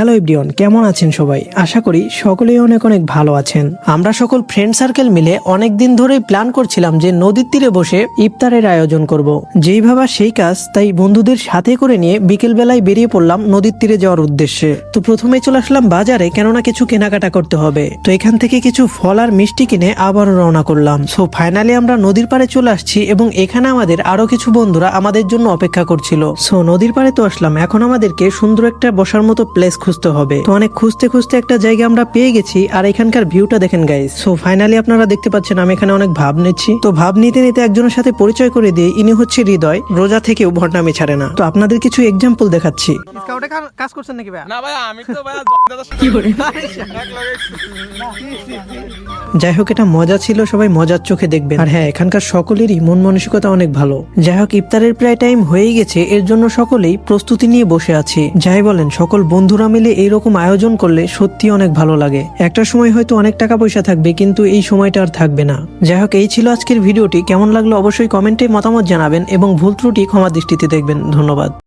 Hello everyone, কেমন আছেন সবাই? আশা করি সকলেই অনেক অনেক ভালো আছেন। আমরা সকল ফ্রেন্ড সার্কেল মিলে অনেক দিন ধরেই প্ল্যান করছিলাম যে নদীর তীরে বসে ইফতারের আয়োজন করব। যেই ভাবা সেই কাজ, তাই বন্ধুদের সাথে করে নিয়ে বিকেল বেলায় বেরিয়ে পড়লাম নদীর তীরে যাওয়ার উদ্দেশ্যে। তো প্রথমে চলে আসলাম বাজারে, কেননা কিছু কেনাকাটা করতে হবে। তো এখান থেকে কিছু ফল আর মিষ্টি কিনে আবারও রওনা করলাম। সো ফাইনালি আমরা নদীর পাড়ে চলে আসছি এবং এখানে আমাদের আরো কিছু বন্ধুরা আমাদের জন্য অপেক্ষা করছিল। সো নদীর পাড়ে তো আসলাম, এখন আমাদেরকে সুন্দর একটা বসার মতো প্লেস খুঁজতে হবে। তো অনেক খুঁজতে খুঁজতে একটা জায়গা আমরা পেয়ে গেছি, আর এখানকার ভিউটা দেখেন গাইস। সো ফাইনালি আপনারা দেখতে পাচ্ছেন আমি এখানে অনেক ভাব নিচ্ছি। তো ভাব নিতে নিতে একজনের সাথে পরিচয় করে দিয়ে, ইনি হচ্ছে হৃদয়, রোজা থেকেও ভণ্ডামি ছাড়ে না। তো আপনাদের কিছু এক্সাম্পল দেখাচ্ছি। স্কাউটে কাজ করছেন নাকি ভাই? না ভাই, আমি তো ভাই যাই হোক, এটা মজা ছিল, সবাই মজার চোখে দেখবেন। আর হ্যাঁ, এখানকার সকলেরই মন মানসিকতা অনেক ভালো। যাই হোক, ইফতারের প্রায় টাইম হয়েই গেছে, এর জন্য সকলেই প্রস্তুতি নিয়ে বসে আছি। যাই বলেন, সকল বন্ধুরা মিলে এইরকম আয়োজন করলে সত্যি অনেক ভালো লাগে। একটা সময় হয়তো অনেক টাকা পয়সা থাকবে, কিন্তু এই সময়টা আর থাকবে না। যাই হোক, এই ছিল আজকের ভিডিওটি। কেমন লাগলো অবশ্যই কমেন্টে মতামত জানাবেন এবং ভুল ত্রুটি ক্ষমা দৃষ্টিতে দেখবেন। ধন্যবাদ।